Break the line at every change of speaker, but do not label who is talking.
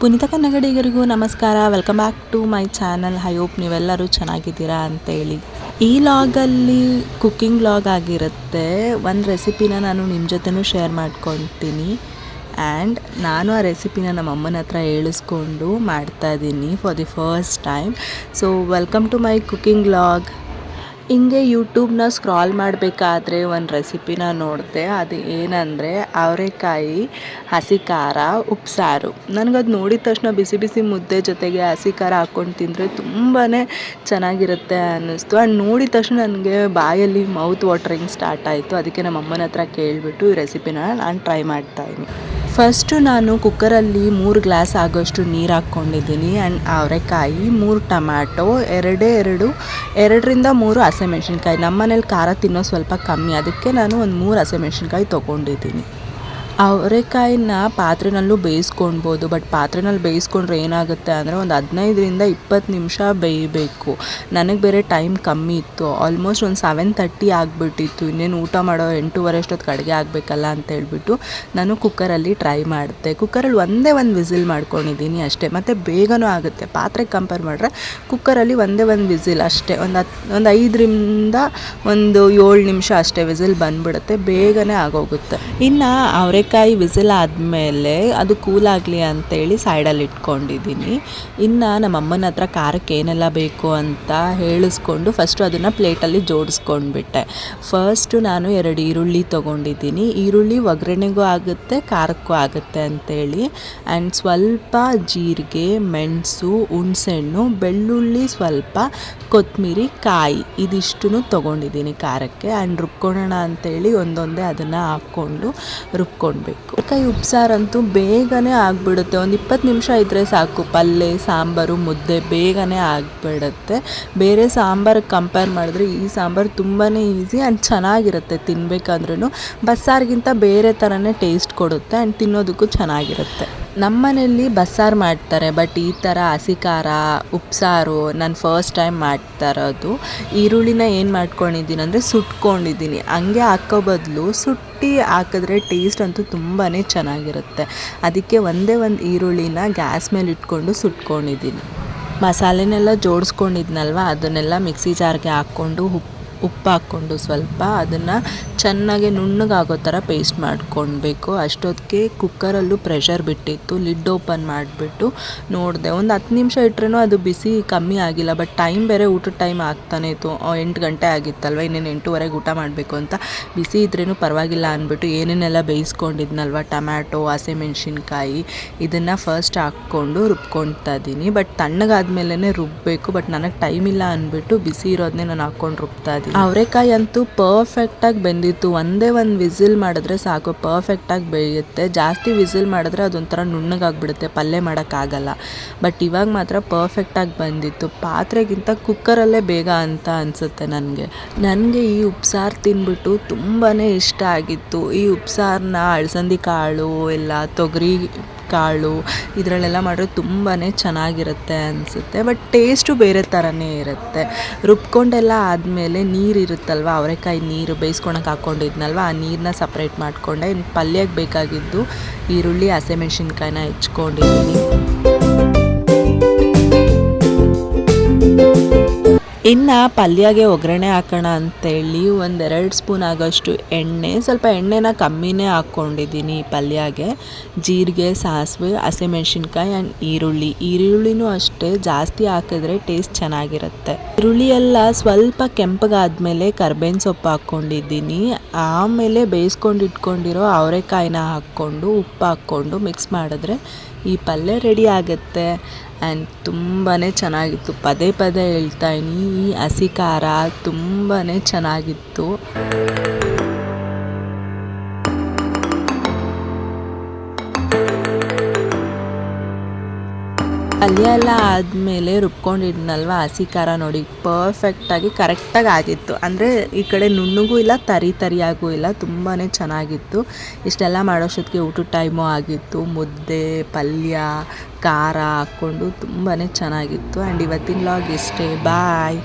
ಪುನೀತ ಕನ್ನಡಿಗರಿಗೂ ನಮಸ್ಕಾರ. Welcome back to my channel. I hope ನೀವೆಲ್ಲರೂ ಚೆನ್ನಾಗಿದ್ದೀರಾ ಅಂತೇಳಿ. ಈ ಲಾಗಲ್ಲಿ ಕುಕ್ಕಿಂಗ್ ಲಾಗ್ ಆಗಿರುತ್ತೆ. ಒಂದು ರೆಸಿಪಿನ ನಾನು ನಿಮ್ಮ ಜೊತೆನೂ ಶೇರ್ ಮಾಡ್ಕೊತೀನಿ. ಆ್ಯಂಡ್ ನಾನು ಆ ರೆಸಿಪಿನ ನಮ್ಮ ಅಮ್ಮನ ಹತ್ರ ಹೇಳಿಸ್ಕೊಂಡು ಮಾಡ್ತಾಯಿದ್ದೀನಿ for the first time. So welcome to my cooking vlog. ಹಿಂಗೆ ಯೂಟ್ಯೂಬ್ನ ಸ್ಕ್ರಾಲ್ ಮಾಡಬೇಕಾದ್ರೆ ಒಂದು ರೆಸಿಪಿನ ನೋಡಿದೆ. ಅದು ಏನಂದರೆ ಅವರೆಕಾಯಿ ಹಸಿ ಖಾರ ಉಪ್ಸಾರು. ನನಗದು ನೋಡಿದ ತಕ್ಷಣ ಬಿಸಿ ಬಿಸಿ ಮುದ್ದೆ ಜೊತೆಗೆ ಹಸಿ ಖಾರ ಹಾಕ್ಕೊಂಡು ತಿಂದರೆ ತುಂಬಾ ಚೆನ್ನಾಗಿರುತ್ತೆ ಅನ್ನಿಸ್ತು. ಆ್ಯಂಡ್ ನೋಡಿದ ತಕ್ಷಣ ನನಗೆ ಬಾಯಲ್ಲಿ ಮೌತ್ ವಾಟ್ರಿಂಗ್ ಸ್ಟಾರ್ಟ್ ಆಯಿತು. ಅದಕ್ಕೆ ನಮ್ಮ ಅಮ್ಮನ ಹತ್ರ ಕೇಳಿಬಿಟ್ಟು ಈ ರೆಸಿಪಿನ ನಾನು ಟ್ರೈ ಮಾಡ್ತಾಯಿದ್ದೀನಿ. ಫಸ್ಟು ನಾನು ಕುಕ್ಕರಲ್ಲಿ 3 ಗ್ಲಾಸ್ ಆಗೋಷ್ಟು ನೀರು ಹಾಕ್ಕೊಂಡಿದ್ದೀನಿ. ಆ್ಯಂಡ್ ಅವರೆಕಾಯಿ, 3 ಟೊಮ್ಯಾಟೊ, 2ರಿಂದ 3 ಹಸಿಮೆಣ್ಸಿನ್ಕಾಯಿ. ನಮ್ಮ ಮನೇಲಿ ಖಾರ ತಿನ್ನೋ ಸ್ವಲ್ಪ ಕಮ್ಮಿ, ಅದಕ್ಕೆ ನಾನು ಒಂದು 3 ಹಸಿಮೆಣ್ಸಿನ್ಕಾಯಿ ತೊಗೊಂಡಿದ್ದೀನಿ. ಅವರೆಕಾಯಿನ ಪಾತ್ರೆನಲ್ಲೂ ಬೇಯಿಸ್ಕೊಳ್ಬೋದು. ಬಟ್ ಪಾತ್ರೆನಲ್ಲಿ ಬೇಯಿಸ್ಕೊಂಡ್ರೆ ಏನಾಗುತ್ತೆ ಅಂದರೆ ಒಂದು 15ರಿಂದ 20 ನಿಮಿಷ ಬೇಯಬೇಕು. ನನಗೆ ಬೇರೆ ಟೈಮ್ ಕಮ್ಮಿ ಇತ್ತು. ಆಲ್ಮೋಸ್ಟ್ ಒಂದು 7:30 ಆಗಿಬಿಟ್ಟಿತ್ತು. ಇನ್ನೇನು ಊಟ ಮಾಡೋ 8:30 ಅಷ್ಟೊತ್ತಿಗೆ ಅಡುಗೆ ಆಗಬೇಕಲ್ಲ ಅಂತ ಹೇಳ್ಬಿಟ್ಟು ನಾನು ಕುಕ್ಕರಲ್ಲಿ ಟ್ರೈ ಮಾಡಿದೆ. ಕುಕ್ಕರಲ್ಲಿ ಒಂದೇ ಒಂದು ವಿಸಿಲ್ ಮಾಡ್ಕೊಂಡಿದ್ದೀನಿ ಅಷ್ಟೇ. ಮತ್ತು ಬೇಗನೂ ಆಗುತ್ತೆ. ಪಾತ್ರೆಗೆ ಕಂಪೇರ್ ಮಾಡಿದ್ರೆ ಕುಕ್ಕರಲ್ಲಿ ಒಂದೇ ಒಂದು ವಿಸಿಲ್ ಅಷ್ಟೇ. ಒಂದು 5ರಿಂದ 7 ನಿಮಿಷ ಅಷ್ಟೇ ವಿಸಿಲ್ ಬಂದುಬಿಡುತ್ತೆ. ಬೇಗನೆ ಆಗೋಗುತ್ತೆ. ಇನ್ನು ಅವರೆಕಾಯಿ ವಿಸಿಲ್ ಆದಮೇಲೆ ಅದು ಕೂಲಾಗಲಿ ಅಂತೇಳಿ ಸೈಡಲ್ಲಿ ಇಟ್ಕೊಂಡಿದ್ದೀನಿ. ಇನ್ನು ನಮ್ಮ ಅಮ್ಮನ ಹತ್ರ ಖಾರಕ್ಕೆ ಏನೆಲ್ಲ ಬೇಕು ಅಂತ ಹೇಳಿಸ್ಕೊಂಡು ಫಸ್ಟು ಅದನ್ನು ಪ್ಲೇಟಲ್ಲಿ ಜೋಡಿಸ್ಕೊಂಡ್ಬಿಟ್ಟೆ. ಫಸ್ಟು ನಾನು 2 ಈರುಳ್ಳಿ ತೊಗೊಂಡಿದ್ದೀನಿ. ಈರುಳ್ಳಿ ಒಗ್ಗರಣೆಗೂ ಆಗುತ್ತೆ, ಖಾರಕ್ಕೂ ಆಗುತ್ತೆ ಅಂತೇಳಿ. ಆ್ಯಂಡ್ ಸ್ವಲ್ಪ ಜೀರಿಗೆ, ಮೆಣಸು, ಹುಣಸೆಹಣ್ಣು, ಬೆಳ್ಳುಳ್ಳಿ, ಸ್ವಲ್ಪ ಕೊತ್ತಂಬರಿ, ಕಾಯಿ ಇದಿಷ್ಟೂ ತೊಗೊಂಡಿದ್ದೀನಿ ಖಾರಕ್ಕೆ. ಆ್ಯಂಡ್ ರುಬ್ಕೊಳ್ಳೋಣ ಅಂತೇಳಿ ಒಂದೊಂದೇ ಅದನ್ನು ಹಾಕ್ಕೊಂಡು ರುಬ್ಕೊಳ್ಬೇಕು. ಕಾಯಿ ಉಪ್ಸಾರಂತೂ ಬೇಗನೆ ಆಗಿಬಿಡುತ್ತೆ. ಒಂದು 20 ನಿಮಿಷ ಇದ್ದರೆ ಸಾಕು. ಪಲ್ಯ, ಸಾಂಬಾರು, ಮುದ್ದೆ ಬೇಗನೆ ಆಗಿಬಿಡುತ್ತೆ. ಬೇರೆ ಸಾಂಬಾರಿಗೆ ಕಂಪೇರ್ ಮಾಡಿದ್ರೆ ಈ ಸಾಂಬಾರು ತುಂಬಾ ಈಸಿ ಆ್ಯಂಡ್ ಚೆನ್ನಾಗಿರುತ್ತೆ. ತಿನ್ಬೇಕಂದ್ರೂ ಬಸ್ಸಾರಿಗಿಂತ ಬೇರೆ ಥರನೇ ಟೇಸ್ಟ್ ಕೊಡುತ್ತೆ ಆ್ಯಂಡ್ ತಿನ್ನೋದಕ್ಕೂ ಚೆನ್ನಾಗಿರುತ್ತೆ. ನಮ್ಮ ಮನೆಯಲ್ಲಿ ಬಸ್ಸಾರು ಮಾಡ್ತಾರೆ. ಬಟ್ ಈ ಥರ ಹಸಿ ಖಾರ ಉಪ್ಸಾರು ನಾನು ಫಸ್ಟ್ ಟೈಮ್ ಮಾಡ್ತಾ ಇರೋದು. ಈರುಳ್ಳಿನ ಏನು ಮಾಡ್ಕೊಂಡಿದ್ದೀನಿ ಅಂದರೆ ಸುಟ್ಕೊಂಡಿದ್ದೀನಿ. ಹಂಗೆ ಹಾಕೋ ಬದಲು ಸುಟ್ಟಿ ಹಾಕಿದ್ರೆ ಟೇಸ್ಟ್ ಅಂತೂ ತುಂಬಾ ಚೆನ್ನಾಗಿರುತ್ತೆ. ಅದಕ್ಕೆ ಒಂದೇ ಒಂದು ಈರುಳ್ಳಿನ ಗ್ಯಾಸ್ ಮೇಲೆ ಇಟ್ಕೊಂಡು ಸುಟ್ಕೊಂಡಿದ್ದೀನಿ. ಮಸಾಲೆನೆಲ್ಲ ಜೋಡಿಸ್ಕೊಂಡಿದ್ನಲ್ವ, ಅದನ್ನೆಲ್ಲ ಮಿಕ್ಸಿ ಜಾರ್ಗೆ ಹಾಕ್ಕೊಂಡು ಉಪ್ಪು ಹಾಕ್ಕೊಂಡು ಸ್ವಲ್ಪ ಅದನ್ನು ಚೆನ್ನಾಗಿ ನುಣ್ಣಗಾಗೋ ಥರ ಪೇಸ್ಟ್ ಮಾಡ್ಕೊಳ್ಬೇಕು. ಅಷ್ಟೊತ್ತಿಗೆ ಕುಕ್ಕರಲ್ಲೂ ಪ್ರೆಷರ್ ಬಿಟ್ಟಿತ್ತು. ಲಿಡ್ ಓಪನ್ ಮಾಡಿಬಿಟ್ಟು ನೋಡಿದೆ. ಒಂದು 10 ನಿಮಿಷ ಇಟ್ರೂ ಅದು ಬಿಸಿ ಕಮ್ಮಿ ಆಗಿಲ್ಲ. ಬಟ್ ಟೈಮ್ ಬೇರೆ ಊಟದ ಟೈಮ್ ಆಗ್ತಾನೆ ಇತ್ತು. 8 ಗಂಟೆ ಆಗಿತ್ತಲ್ವ, ಇನ್ನೇನು 8:30ಗೆ ಊಟ ಮಾಡಬೇಕು ಅಂತ ಬಿಸಿ ಇದ್ರೇನು ಪರವಾಗಿಲ್ಲ ಅಂದ್ಬಿಟ್ಟು ಏನೇನೆಲ್ಲ ಬೇಯಿಸ್ಕೊಂಡಿದ್ನಲ್ವ, ಟೊಮ್ಯಾಟೊ, ಹಸಿಮೆಣ್ಸಿನ್ಕಾಯಿ ಇದನ್ನು ಫಸ್ಟ್ ಹಾಕ್ಕೊಂಡು ರುಬ್ಕೊಳ್ತಾ ಇದ್ದೀನಿ. ಬಟ್ ತಣ್ಣಗಾದ್ಮೇಲೆ ರುಬ್ಬಬೇಕು. ಬಟ್ ನನಗೆ ಟೈಮ್ ಇಲ್ಲ ಅಂದ್ಬಿಟ್ಟು ಬಿಸಿ ಇರೋದನ್ನೇ ನಾನು ಹಾಕ್ಕೊಂಡು ರುಬ್ತಾ ಇದ್ದೀನಿ. ಅವರೆಕಾಯಿ ಅಂತೂ ಪರ್ಫೆಕ್ಟಾಗಿ ಬೆಂದಿತ್ತು. ಒಂದೇ ಒಂದು ವಿಸಿಲ್ ಮಾಡಿದ್ರೆ ಸಾಕು, ಪರ್ಫೆಕ್ಟಾಗಿ ಬೇಯುತ್ತೆ. ಜಾಸ್ತಿ ವಿಸಿಲ್ ಮಾಡಿದ್ರೆ ಅದೊಂಥರ ನುಣ್ಣಗಾಗ್ಬಿಡುತ್ತೆ, ಪಲ್ಯ ಮಾಡೋಕ್ಕಾಗಲ್ಲ. ಬಟ್ ಇವಾಗ ಮಾತ್ರ ಪರ್ಫೆಕ್ಟಾಗಿ ಬಂದಿತ್ತು. ಪಾತ್ರೆಗಿಂತ ಕುಕ್ಕರಲ್ಲೇ ಬೇಗ ಅಂತ ಅನಿಸುತ್ತೆ ನನಗೆ ಈ ಉಪ್ಸಾರು ತಿಂದ್ಬಿಟ್ಟು ತುಂಬಾ ಇಷ್ಟ ಆಗಿತ್ತು. ಈ ಉಪ್ಸಾರನ್ನ ಅಳಸಂದಿ ಕಾಳು ಇಲ್ಲ ತೊಗರಿ ಕಾಳು ಇದರಲ್ಲೆಲ್ಲ ಮಾಡಿದ್ರೆ ತುಂಬಾ ಚೆನ್ನಾಗಿರುತ್ತೆ ಅನಿಸುತ್ತೆ. ಬಟ್ ಟೇಸ್ಟು ಬೇರೆ ಥರನೇ ಇರುತ್ತೆ. ರುಬ್ಕೊಂಡೆಲ್ಲ ಆದಮೇಲೆ ನೀರು ಇರುತ್ತಲ್ವ, ಅವರೆಕಾಯಿ ನೀರು ಬೇಯಿಸ್ಕೊಳಕ್ಕೆ ಹಾಕ್ಕೊಂಡಿದ್ನಲ್ವ, ಆ ನೀರನ್ನ ಸಪ್ರೇಟ್ ಮಾಡಿಕೊಂಡೆ. ಇನ್ನು ಪಲ್ಯಕ್ಕೆ ಬೇಕಾಗಿದ್ದು ಈರುಳ್ಳಿ, ಹಸಿಮೆಣ್ಸಿನ್ಕಾಯಿನ ಹೆಚ್ಕೊಂಡಿದ್ದೀನಿ. ಇನ್ನು ಪಲ್ಯಗೆ ಒಗ್ಗರಣೆ ಹಾಕೋಣ ಅಂತೇಳಿ 1-2 ಸ್ಪೂನ್ ಆಗೋಷ್ಟು ಎಣ್ಣೆ, ಸ್ವಲ್ಪ ಎಣ್ಣೆನ ಕಮ್ಮಿನೇ ಹಾಕ್ಕೊಂಡಿದ್ದೀನಿ ಈ ಪಲ್ಯಗೆ. ಜೀರಿಗೆ, ಸಾಸಿವೆ, ಹಸಿಮೆಣ್ಸಿನ್ಕಾಯಿ ಆ್ಯಂಡ್ ಈರುಳ್ಳಿನೂ ಅಷ್ಟೇ ಜಾಸ್ತಿ ಹಾಕಿದ್ರೆ ಟೇಸ್ಟ್ ಚೆನ್ನಾಗಿರುತ್ತೆ. ಈರುಳ್ಳಿ ಎಲ್ಲ ಸ್ವಲ್ಪ ಕೆಂಪಗಾದ್ಮೇಲೆ ಕರ್ಬೇವಿನ ಸೊಪ್ಪು ಹಾಕ್ಕೊಂಡಿದ್ದೀನಿ. ಆಮೇಲೆ ಬೇಯಿಸ್ಕೊಂಡು ಇಟ್ಕೊಂಡಿರೋ ಅವರೆಕಾಯಿನ ಹಾಕ್ಕೊಂಡು ಉಪ್ಪು ಹಾಕ್ಕೊಂಡು ಮಿಕ್ಸ್ ಮಾಡಿದ್ರೆ ಈ ಪಲ್ಯ ರೆಡಿ ಆಗುತ್ತೆ. ಆ್ಯಂಡ್ ತುಂಬಾ ಚೆನ್ನಾಗಿತ್ತು. ಪದೇ ಹೇಳ್ತಾಯಿನಿ, ಈ ಹಸಿ ಖಾರ ತುಂಬಾ ಚೆನ್ನಾಗಿತ್ತು. ಪಲ್ಯ ಎಲ್ಲ ಆದಮೇಲೆ ರುಬ್ಕೊಂಡಿದ್ನಲ್ವ ಹಸಿ ಖಾರ ನೋಡಿ ಪರ್ಫೆಕ್ಟಾಗಿ ಕರೆಕ್ಟಾಗಿ ಆಗಿತ್ತು. ಅಂದರೆ ಈ ಕಡೆ ನುಣ್ಣಗೂ ಇಲ್ಲ, ತರಿಯಾಗೂ ಇಲ್ಲ, ತುಂಬಾ ಚೆನ್ನಾಗಿತ್ತು. ಇಷ್ಟೆಲ್ಲ ಮಾಡೋಷ್ಟೊತ್ತಿಗೆ ಊಟದ ಟೈಮು ಆಗಿತ್ತು. ಮುದ್ದೆ, ಪಲ್ಯ, ಖಾರ ಹಾಕ್ಕೊಂಡು ತುಂಬಾ ಚೆನ್ನಾಗಿತ್ತು. ಆ್ಯಂಡ್ ಇವತ್ತಿನ ವ್ಲಾಗ್ ಇಷ್ಟೇ. ಬಾಯ್.